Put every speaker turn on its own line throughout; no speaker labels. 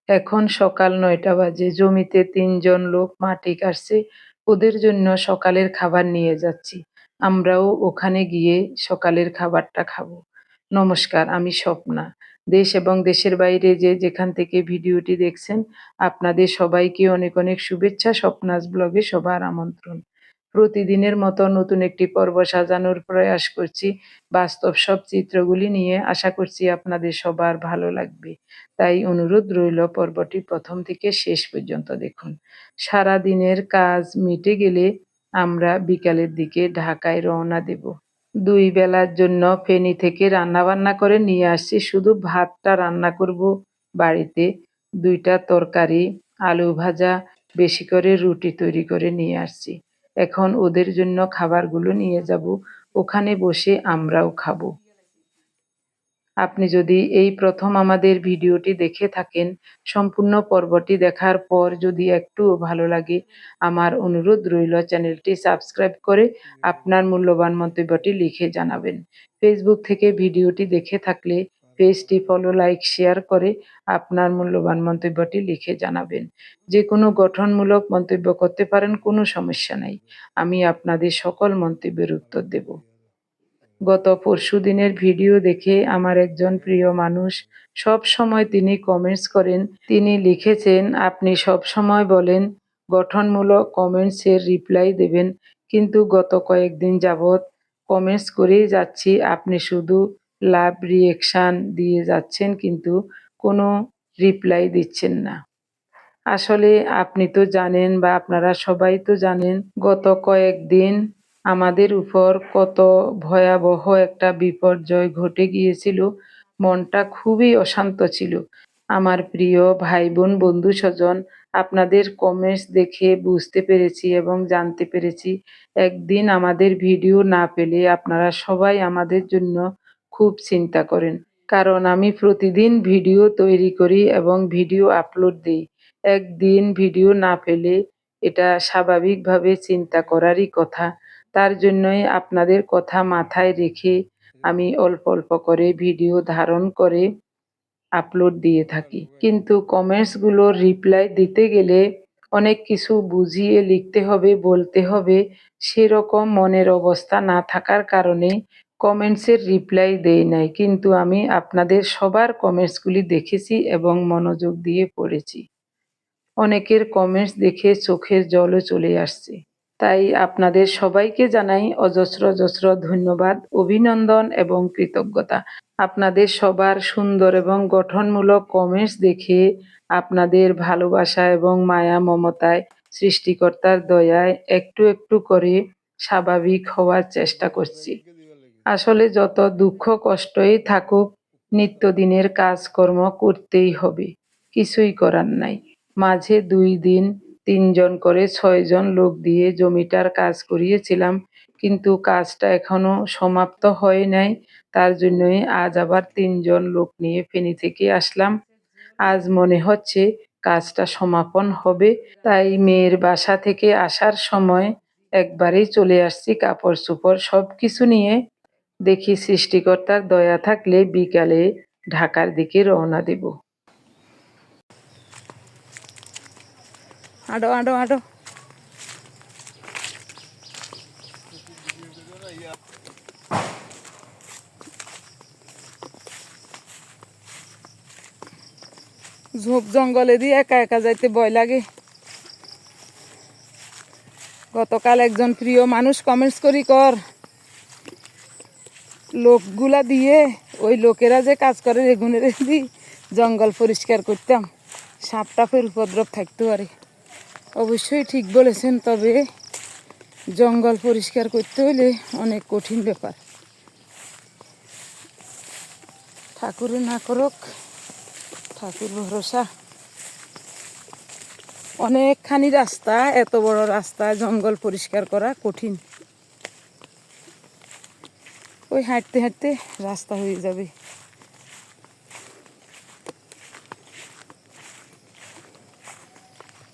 এখন সকাল ৯টা বাজে। জমিতে ৩ জন লোক মাটি কাটছে। ওদের জন্য সকালের খাবার নিয়ে যাচ্ছি। আমরাও ওখানে গিয়ে সকালের খাবারটা খাবো। নমস্কার, আমি স্বপ্না। দেশ এবং দেশের বাইরে যে যেখান থেকে ভিডিওটি দেখছেন, আপনাদের সবাইকে অনেক অনেক শুভেচ্ছা। স্বপ্নাস ব্লগে সবার আমন্ত্রণ। প্রতিদিনের মতো নতুন একটি পর্ব সাজানোর প্রয়াস করছি। বাস্তব সব চিত্রগুলি নিয়ে আশা করছি আপনাদের সবার ভালো লাগবে। তাই অনুরোধ রইল পর্বটি প্রথম থেকে শেষ পর্যন্ত দেখুন। সারাদিনের কাজ মিটে গেলে আমরা বিকালের দিকে ঢাকায় রওনা দেব। ২ বেলার জন্য ফেনী থেকে রান্নাবান্না করে নিয়ে আসছি। শুধু ভাতটা রান্না করব বাড়িতে। ২টা তরকারি, আলু ভাজা, বেশি করে রুটি তৈরি করে নিয়ে আসছি। এখন ওদের জন্য খাবারগুলো নিয়ে যাব। ওখানে বসে আমরাও খাবো। আপনি যদি এই প্রথম আমাদের ভিডিওটি দেখে থাকেন, সম্পূর্ণ পর্বটি দেখার পর যদি একটুও ভালো লাগে, আমার অনুরোধ রইল চ্যানেলটি সাবস্ক্রাইব করে আপনার মূল্যবান মন্তব্যটি লিখে জানাবেন। ফেসবুক থেকে ভিডিওটি দেখে থাকলে পেজটি ফলো, লাইক, শেয়ার করে আপনার মূল্যবান মন্তব্যটি লিখে জানাবেন। যে কোনো গঠনমূলক মন্তব্য করতে পারেন, কোনো সমস্যা নাই। আমি আপনাদের সকল মন্তব্যের উত্তর দেব। গত পরশুদিনের ভিডিও দেখে আমার একজন প্রিয় মানুষ, সব সময় তিনি কমেন্টস করেন। তিনি লিখেছেন, আপনি সব সময় বলেন গঠনমূলক কমেন্টসের রিপ্লাই দেবেন, কিন্তু গত কয়েকদিন যাবৎ কমেন্টস করেই যাচ্ছি, আপনি শুধু লাভ রিয়েকশান দিয়ে যাচ্ছেন কিন্তু কোনো রিপ্লাই দিচ্ছেন না। আসলে আপনি তো জানেন বা আপনারা সবাই তো জানেন, গত কয়েকদিন আমাদের উপর কত ভয়াবহ একটা বিপর্যয় ঘটে গিয়েছিল। মনটা খুবই অশান্ত ছিল। আমার প্রিয় ভাই বোন, বন্ধু স্বজন, আপনাদের কমেন্টস দেখে বুঝতে পেরেছি এবং জানতে পেরেছি, একদিন আমাদের ভিডিও না পেলে আপনারা সবাই আমাদের জন্য খুব চিন্তা করেন। কারণ আমি প্রতিদিন ভিডিও তৈরি করি এবং ভিডিও আপলোড দিই। একদিন ভিডিও না পেলে এটা স্বাভাবিকভাবে চিন্তা করারই কথা। তার জন্যই আপনাদের কথা মাথায় রেখে আমি অল্প অল্প করে ভিডিও ধারণ করে আপলোড দিয়ে থাকি। কিন্তু কমেন্টসগুলোর রিপ্লাই দিতে গেলে অনেক কিছু বুঝিয়ে লিখতে হবে, বলতে হবে। সেরকম মনের অবস্থা না থাকার কারণে কমেন্টসের রিপ্লাই দেই নাই। কিন্তু আমি আপনাদের সবার কমেন্টসগুলি দেখেছি এবং মনোযোগ দিয়ে পড়েছি। অনেকের কমেন্টস দেখে চোখের জলও চলে আসছে। তাই আপনাদের সবাইকে জানাই অজস্র অজস্র ধন্যবাদ, অভিনন্দন এবং কৃতজ্ঞতা। আপনাদের সবার সুন্দর এবং গঠনমূলক কমেন্টস দেখে, আপনাদের ভালোবাসা এবং মায়া মমতায়, সৃষ্টিকর্তার দয়ায় একটু একটু করে স্বাভাবিক হওয়ার চেষ্টা করছি। আসলে যত দুঃখ কষ্টই থাকুক, নিত্যদিনের কাজকর্ম করতেই হবে, কিছুই করার নাই। মাঝে ২ দিন ৩ জন করে ৬ জন লোক দিয়ে জমিটার কাজ করিয়েছিলাম, কিন্তু কাজটা এখনো সমাপ্ত হয় নাই। তার জন্যই আজ আবার ৩ জন লোক নিয়ে ফেনী থেকে আসলাম। আজ মনে হচ্ছে কাজটা সমাপন হবে। তাই মেয়ের বাসা থেকে আসার সময় একবারেই চলে আসছি কাপড় চোপড় সব কিছু নিয়ে। দেখি সৃষ্টিকর্তার দয়া থাকলে বিকালে ঢাকার দিকে রওনা দেব।
আডো আডো আডো ঝোপ জঙ্গলে দিয়ে একা একা যাইতে ভয় লাগে। গতকাল একজন প্রিয় মানুষ কমেন্টস করি কর, লোকগুলা দিয়ে ওই লোকেরা যে কাজ করে রেগুনের দি জঙ্গল পরিষ্কার করতাম, সাপ টাপের উপদ্রব থাকতে পারে। অবশ্যই ঠিক বলেছেন, তবে জঙ্গল পরিষ্কার করতে হলে অনেক কঠিন ব্যাপার। ঠাকুরে না করুক, ঠাকুর ভরসা। অনেকখানি রাস্তা, এত বড় রাস্তা জঙ্গল পরিষ্কার করা কঠিন। ওই হাঁটতে হাঁটতে রাস্তা হয়ে যাবে।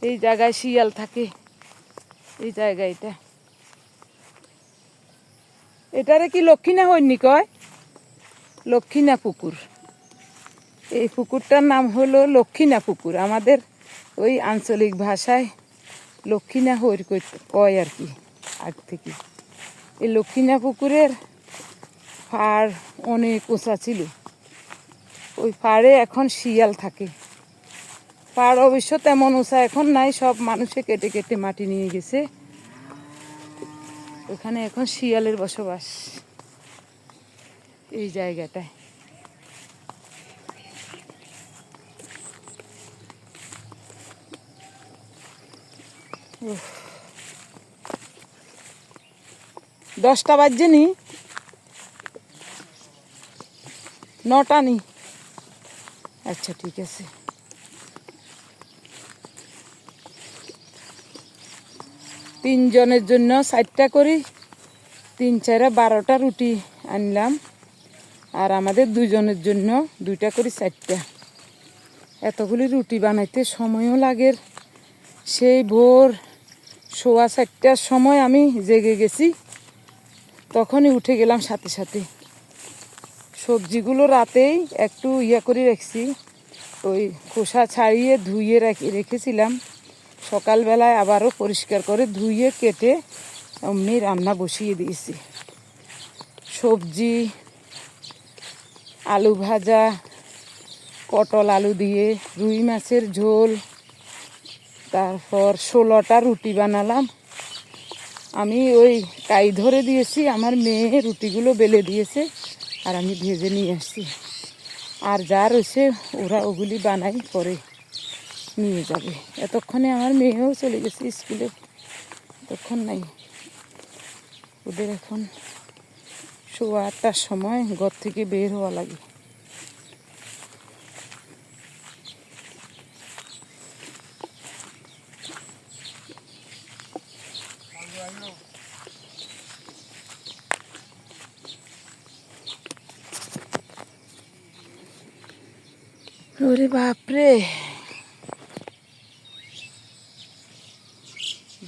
এই জায়গায় শিয়াল থাকে, এই জায়গাটা। এটারে কি লক্ষ্মী না হয়নি কয়? লক্ষ্মী না পুকুর। এই পুকুরটার নাম হলো লক্ষ্মীনা পুকুর, আমাদের ওই আঞ্চলিক ভাষায় লক্ষ্মীনা হইর কয় আর কি আগ থেকে। এই লক্ষ্মীনা পুকুরের পাড় অনেক উঁচা ছিল, ওই পাড়ে এখন শিয়াল থাকে। পাড় অবশ্য তেমন উঁচা এখন নাই, সব মানুষে কেটে কেটে মাটি নিয়ে গেছে। ওখানে এখন শিয়ালের বসবাস এই জায়গাটায়। উফ, 10টা বাজছে নি, 9টা নি। আচ্ছা ঠিক আছে। তিনজনের জন্য 4টা করি, 3 4 12টা রুটি আনলাম, আর আমাদের দুজনের জন্য 2টা করে 4টা। এতগুলি রুটি বানাইতে সময়ও লাগে। সেই ভোর 4:15টার সময় আমি জেগে গেছি, তখনই উঠে গেলাম সাথে সাথে। সবজিগুলো রাতেই একটু করে রাখছি, ওই খোসা ছাড়িয়ে ধুয়ে রেখেছিলাম। সকালবেলায় আবারও পরিষ্কার করে ধুয়ে কেটে অমনি রান্না বসিয়ে দিয়েছি। সবজি, আলু ভাজা, পটল আলু দিয়ে রুই মাছের ঝোল, তারপর 16টা রুটি বানালাম। আমি ওই কাই ধরে দিয়েছি, আমার মেয়ে রুটিগুলো বেলে দিয়েছে, আর আমি ভেজে নিয়ে আসছি। আর যা রয়েছে ওরা ওগুলি বানাই পরে নিয়ে যাবে। এতক্ষণে আমার মেয়েও চলে গেছে স্কুলে, তখন নাই। ওদের এখন 8:15টার সময় ঘর থেকে বের হওয়া লাগে। ওরে বাপরে,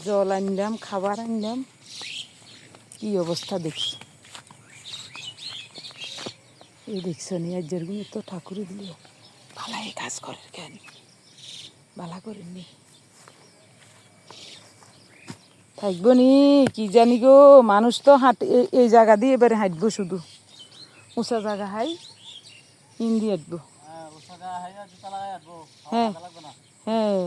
জল আনলাম, খাবার আনলাম, কি অবস্থা দেখছি। এই দেখছো নি আজের গুলো তো ঠাকুরই দিল ভালাই কাজ করে, কেন ভালা করেননি থাকবো নি কি জানি গো। মানুষ তো এই জায়গা দিয়ে এবারে হাঁটবো, শুধু উঁচা জায়গা হাই ইন্দি হাঁটবো। হ্যাঁ হ্যাঁ,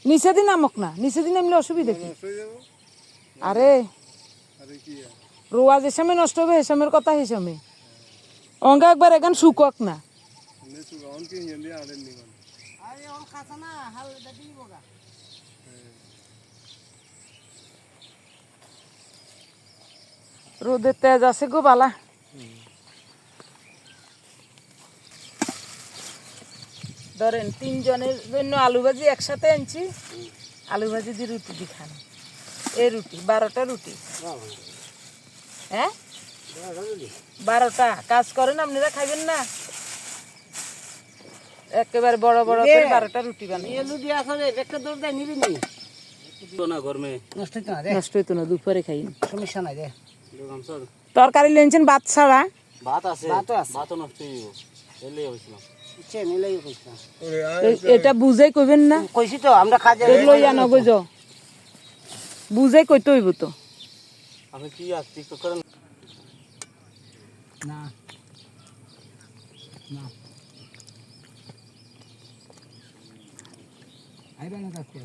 নিচে দিন নামক না, নিচে দিন নামলে অসুবিধা কি? আরে রোয়া যে সময় নষ্ট হবে হেসামের কথা, হেসামে অঙ্গা একবার এখান শুকক না। রোদের তেজ আছে গো বালা। ধরেন 3 জনের জন্য আলু ভাজি একসাথে আনছি, আলু ভাজি দিয়ে রুটি দিয়ে খান। এই রুটি 12টা রুটি। হ্যাঁ 12টা কাজ করেন, আপনারা খাইবেন না? একেবারে বড় বড় করে 12টা রুটি বানাই। নষ্ট হইতো না, দুপুরে খাই, সমস্যা নাই। তরকারি লেনছেন ভাত ছাড়া? এটা বুঝাই কইবেন না, কইছি তো আমরা লই আনো বুঝ, বুঝাই কইতে হইব তো। আপনি কি টিকটক করেন না? না আইবা না কাছে,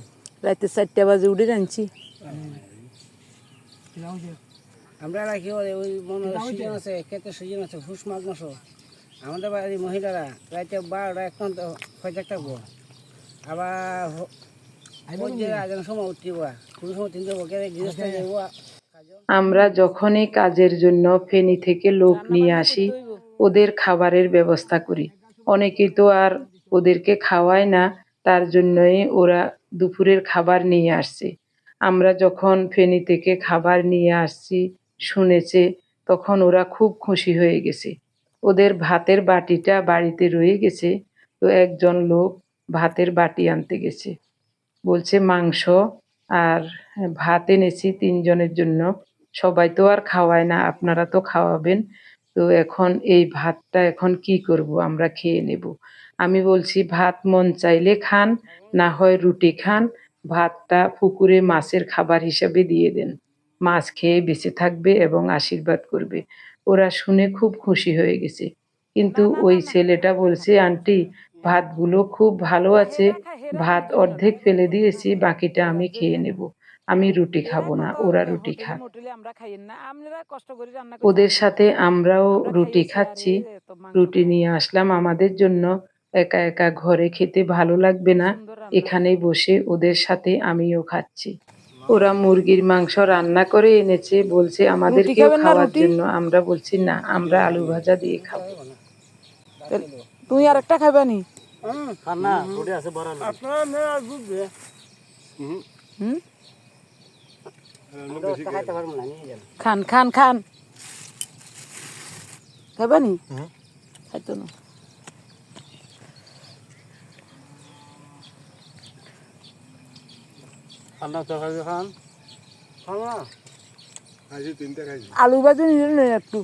রাতে 4টা বাজে উঠে আনছি। আমরা রাখি ওই মনে সিজন আছে, ক্ষেতের সিজন আছে, ফুস মাঘ মাস। আমাদের বাড়ির মহিলারা রাতে 12টা 1 ঘন্টা খোঁজা থাকবো, আবার সময় উঠিব, কোন সময় 3 যাবো যাবো।
আমরা যখনই কাজের জন্য ফেনী থেকে লোক নিয়ে আসি, ওদের খাবারের ব্যবস্থা করি। অনেকেই তো আর ওদেরকে খাওয়ায় না, তার জন্যই ওরা দুপুরের খাবার নিয়ে আসছে। আমরা যখন ফেনী থেকে খাবার নিয়ে আসছি শুনেছে, তখন ওরা খুব খুশি হয়ে গেছে। ওদের ভাতের বাটিটা বাড়িতে রয়ে গেছে, তো একজন লোক ভাতের বাটি আনতে গেছে, বলছে মাংস আর ভাত এনেছি 3 জনের জন্য। সবাই তো আর খাওয়ায় না, আপনারা তো খাওয়াবেন। তো এখন এই ভাতটা এখন কি করব? আমরা খেয়ে নেব। আমি বলছি ভাত মন চাইলে খান, না হয় রুটি খান। ভাতটা পুকুরে মাছের খাবার হিসাবে দিয়ে দেন। মাছ খেয়ে বেঁচে থাকবে এবং আশীর্বাদ করবে। ওরা শুনে খুব খুশি হয়ে গেছে। কিন্তু
না না
ওই
না না
ছেলেটা বলছে, "আন্টি ভাতগুলো খুব ভালো
না
আছে।
হেরা খায়, হেরা
ভাত
দুইজন না,
অর্ধেক ফেলে দিয়েছি, বাকিটা
হেরা
আমি
যে
খেয়ে নেব। আমি রুটি
হেরা
খাবো না,
কত
ওরা রুটি
হোটেলে
খাক।"
মোটেলে আমরা খাইয়েন না, আমরা কষ্ট করে রান্না করছি
ওদের
আমরা
সাথে আমরাও
আমরা
রুটি
খাইয়েছি আর
খাচ্ছি।
তো মাংস
রুটি
খায়
নিয়ে আসলাম আমাদের জন্য। একা একা ঘরে খেতে ভালো লাগবে
কি
না।
সুন্দর রান্না।
এখানেই বসে ওদের সাথে আমিও খাচ্ছি। ওরা মুরগির মাংস রান্না করে এনেছে, বলছে
রুটি
আমাদেরকেও
খাবেন না
খাওয়ার
রুটি?
জন্য। আমরা বলছি না, আমরা আলু ভাজা দিয়ে খাবো।
তুমি আর একটা খাবে নি? হুম, খান খান খান, খাবে নি? খাইতো না। আলু ভাজি নিলেন না একটু?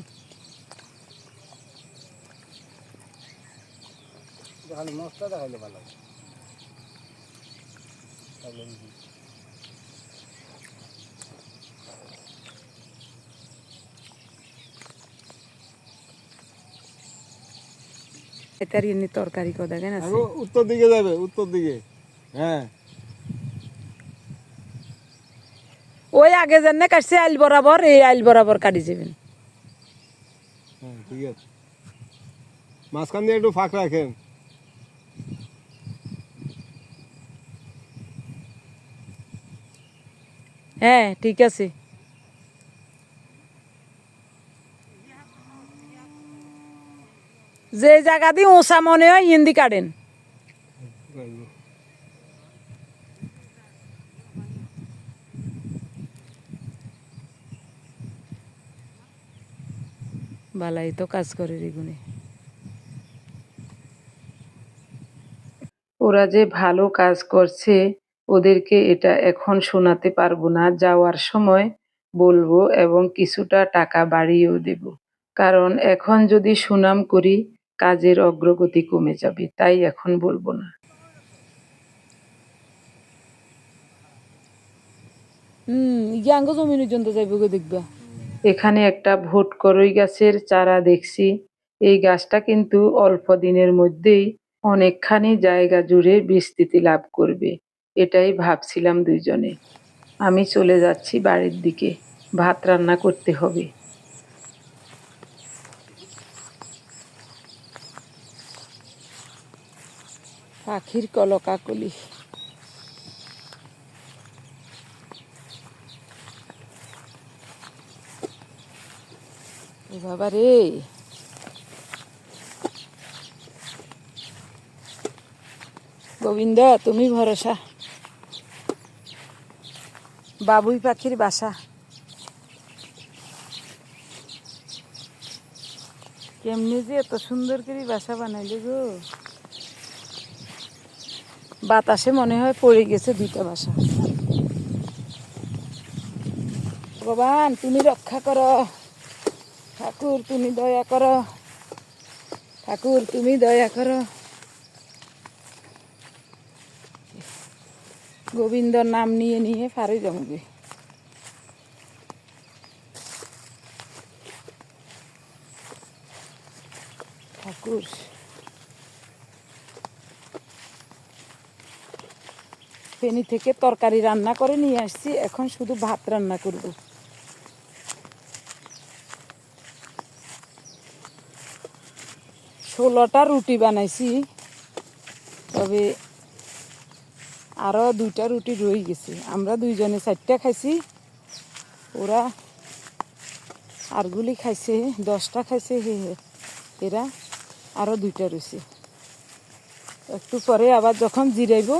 এটারই এমনি তরকারি কদা কেন আছে?
উত্তর দিকে যাবে, উত্তর দিকে। হ্যাঁ
ওই আগে যেন কাটছে আইল বরাবর, এই আইল বরাবর কাটি যাবেন।
হ্যাঁ ঠিক আছে, মাঝখান দিয়ে একটু ফাঁক রাখেন।
হ্যাঁ ঠিক আছে। যে জায়গা দিয়ে উঁচা মনে হয় হিন্দি কাটেন। বালাই তো কাজ করে রেগুনে।
ওরা যে ভালো কাজ করছে, ওদেরকে এটা এখন শোনাতে পারবো না। যাওয়ার সময় বলবো এবং কিছুটা টাকা বাড়িয়েও দেব। কারণ এখন যদি সুনাম করি, কাজের অগ্রগতি কমে যাবে। তাই এখন বলবো না।
ইয়াঙ্গ জমিন পর্যন্ত যাইব গো দেখবা।
এখানে একটা ভুটকরই গাছের চারা দেখছি। এই গাছটা কিন্তু অল্প দিনের মধ্যেই অনেকখানি জায়গা জুড়ে বিস্তৃতি লাভ করবে। এটাই ভাবছিলাম দুইজনে। আমি চলে যাচ্ছি বাড়ির দিকে। ভাত রান্না করতে হবে।
পাখির কলকাকলি। ও বাবা রে, গোবিন্দ তুমি ভরসা। বাবুই পাখির বাসা। কেমনি যে এত সুন্দর করে বাসা বানাইলে গো, বাতাসে মনে হয় পড়ে গেছে দুইটা বাসা। ভগবান তুমি রক্ষা করো, ঠাকুর তুমি দয়া করো, ঠাকুর তুমি দয়া করো। গোবিন্দর নাম নিয়ে নিয়ে ফারে জমবে। ঠাকুর ফেনী থেকে তরকারি রান্না করে নিয়ে আসছি, এখন শুধু ভাত রান্না করব। 16টা রুটি বানাইছি, তবে আরও 2টা রুটি রয়ে গেছে। আমরা দুইজনে 4টা খাইছি, ওরা আরগুলি খাইছে 10টা খাইছে। এরা আরও 2টা রয়েছে। একটু পরে আবার যখন জিরাইব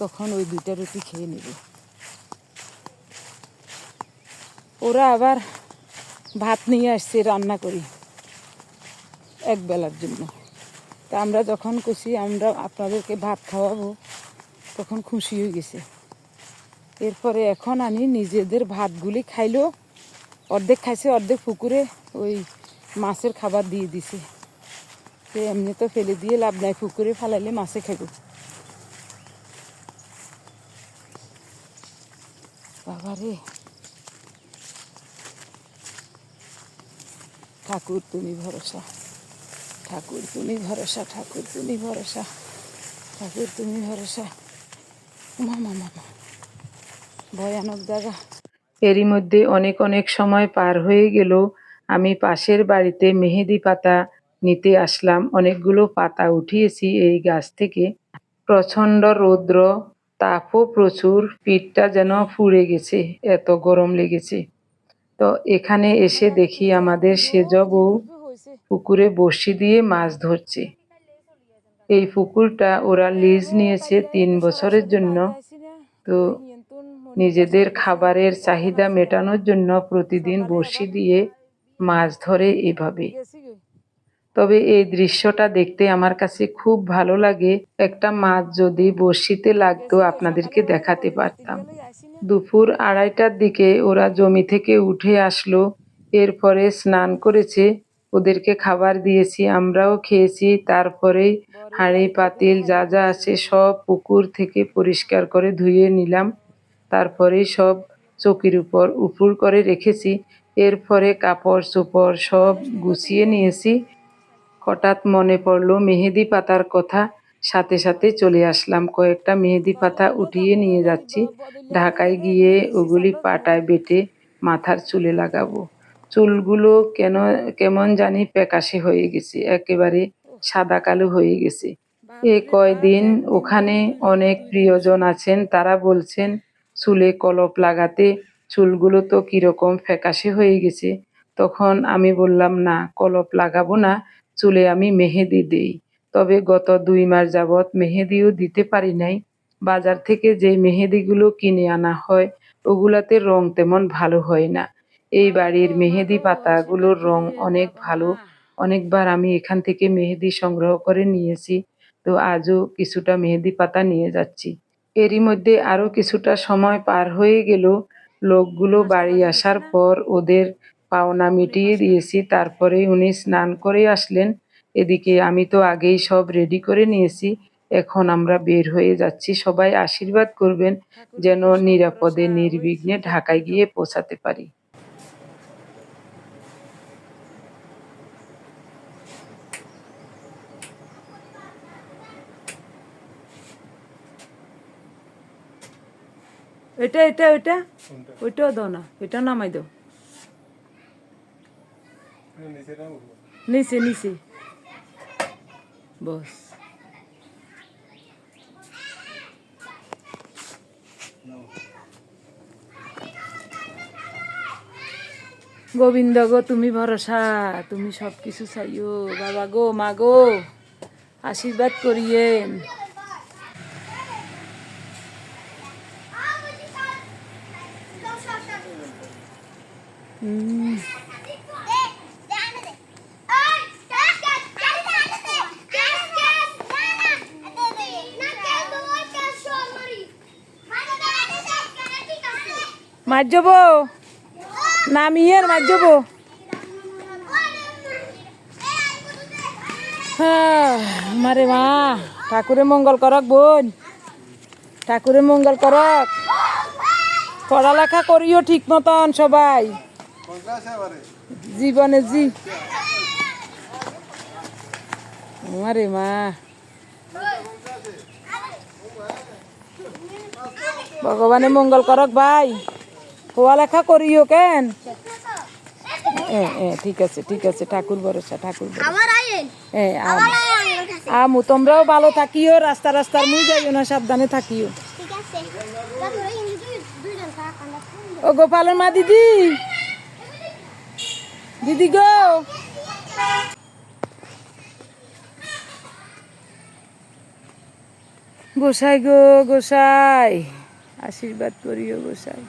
তখন ওই 2টা রুটি খেয়ে নেব। ওরা আবার ভাত নিয়ে আসছে রান্না করি এক বেলার জন্য। তা আমরা যখন কষি আমরা আপনাদেরকে ভাত খাওয়াবো, তখন খুশি হয়ে গেছে। এরপরে এখন আমি নিজেদের ভাতগুলি খাইলো, অর্ধেক খাইছে, অর্ধেক পুকুরে ওই মাছের খাবার দিয়ে দিছে। তো এমনি তো ফেলে দিয়ে লাভ নাই, পুকুরে ফেলাইলে মাছে খাইব। বাবারে, ঠাকুর তুমি ভরসা, ঠাকুর তুমি ভরসা, ঠাকুর তুমি ভরসা, ঠাকুর তুমি ভরসা। মামা মামা, ভয়ানক জায়গা।
এরই মধ্যে অনেক অনেক সময় পার হয়ে গেল। আমি পাশের বাড়িতে মেহেদি পাতা নিতে আসলাম। অনেকগুলো পাতা উঠিয়েছি এই গাছ থেকে। প্রচণ্ড রৌদ্র, তাপও প্রচুর, পিঠটা যেন পুড়ে গেছে, এত গরম লেগেছে। তো এখানে এসে দেখি আমাদের সেজ বউ পুকুরে বড়শি দিয়ে মাছ ধরছে। এই পুকুরটা ওরা লিজ নিয়েছে 3 বছরের জন্য। তো নিজেদের খাবারের চাহিদা মেটানোর জন্য প্রতিদিন বড়শি দিয়ে মাছ ধরে এভাবে। তবে এই দৃশ্যটা দেখতে আমার কাছে খুব ভালো লাগে। একটা মাছ যদি বড়শিতে লাগতো আপনাদেরকে দেখাতে পারতাম। দুপুর 2:30টার দিকে ওরা জমি থেকে উঠে আসলো। এরপরে স্নান করেছে, ওদেরকে খাবার দিয়েছি, আমরাও খেয়েছি। তারপরেই হাঁড়ি পাতিল যা যা আছে সব পুকুর থেকে পরিষ্কার করে ধুয়ে নিলাম। তারপরেই সব চৌকির উপর উপুড় করে রেখেছি। এরপরে কাপড় চোপড় সব গুছিয়ে নিয়েছি। হঠাৎ মনে পড়ল মেহেদি পাতার কথা, সাথে সাথে চলে আসলাম। কয়েকটা মেহেদি পাতা উঠিয়ে নিয়ে যাচ্ছি। ঢাকায় গিয়ে ওগুলি পাটায় বেটে মাথার চুলে লাগাবো। চুলগুলো কেমন জানি ফ্যাকাশে হয়ে গেছে, একেবারে সাদা কালো হয়ে গেছে। এ কয়দিন ওখানে অনেক প্রিয়জন আছেন, তারা বলছেন চুলে কলপ লাগাতে। চুলগুলো তো কিরকম ফ্যাকাশে হয়ে গেছে। তখন আমি বললাম, না, কলপ লাগাবো না, চুলে আমি মেহেদি দেই। তবে গত 2 মাস যাবৎ মেহেদিও দিতে পারি নাই। বাজার থেকে যে মেহেদিগুলো কিনে আনা হয় ওগুলাতে রং তেমন ভালো হয় না। এই বাড়ির মেহেদি পাতাগুলোর রং অনেক ভালো। অনেকবার আমি এখান থেকে মেহেদি সংগ্রহ করে নিয়েছি। তো আজও কিছুটা মেহেদি পাতা নিয়ে যাচ্ছি। এরই মধ্যে আরো কিছুটা সময় পার হয়ে গেল। লোকগুলো বাড়ি আসার পর ওদের পাওনা মিটিয়ে দিয়েছি। তারপরে উনি স্নান করে আসলেন। এদিকে আমি তো আগেই সব রেডি করে নিয়েছি। এখন আমরা বের হয়ে যাচ্ছি। সবাই আশীর্বাদ করবেন যেন নিরাপদে নির্বিঘ্নে ঢাকায় গিয়ে পৌঁছাতে পারি।
এটা এটা ওইটা ওইটাও দাও না, এটা নামাই দাও। নিচে নিচে বস। গোবিন্দ গো তুমি ভরসা, তুমি সব কিছু চাইও। বাবা গো, মা গো, আশীর্বাদ করিয়েন। মার যাবো, নামিয়ে মার যাবো। হ্যাঁ মারে মা, ঠাকুরে মঙ্গল করক বোন, ঠাকুরে মঙ্গল করক। পড়ালেখা করিও ঠিক মতন সবাই জীবনে। মারে মা, ভগবানে মঙ্গল করক ভাই। পড়ালেখা করিও কেন। ঠিক আছে ঠিক আছে, ঠাকুর ভরসা, ঠাকুর আমু। তোমরাও ভালো থাকিও, রাস্তার মুই যাইও না, সাবধানে থাকিও। ও গোপালের মা, দিদি দিদি গো, গোসাই গো গোসাই, আশীর্বাদ করিও গোসাই।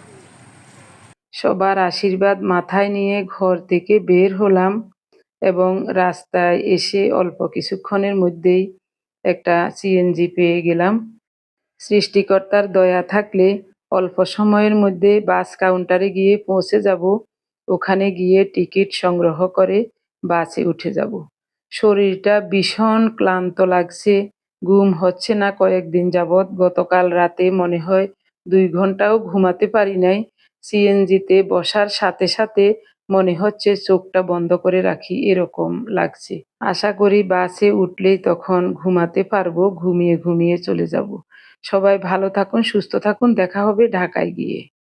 সবার আশীর্বাদ মাথায় নিয়ে ঘর থেকে বের হলাম এবং রাস্তায় এসে অল্প কিছুক্ষণের মধ্যেই একটা সিএনজি পেয়ে গেলাম। সৃষ্টিকর্তার দয়া থাকলে অল্প সময়ের মধ্যে বাস কাউন্টারে গিয়ে পৌঁছে যাব। ওখানে গিয়ে টিকিট সংগ্রহ করে বাসে উঠে যাব। শরীরটা ভীষণ ক্লান্ত লাগছে, ঘুম হচ্ছে না কয়েকদিন যাবৎ। গতকাল রাতে মনে হয় 2 ঘন্টাও ঘুমাতে পারি নাই। সিএনজিতে বসার সাথে সাথে মনে হচ্ছে চোখটা বন্ধ করে রাখি, এরকম লাগছে। আশা করি বাসে উঠলেই তখন ঘুমাতে পারবো, ঘুমিয়ে ঘুমিয়ে চলে যাব। সবাই ভালো থাকুন, সুস্থ থাকুন, দেখা হবে ঢাকায় গিয়ে।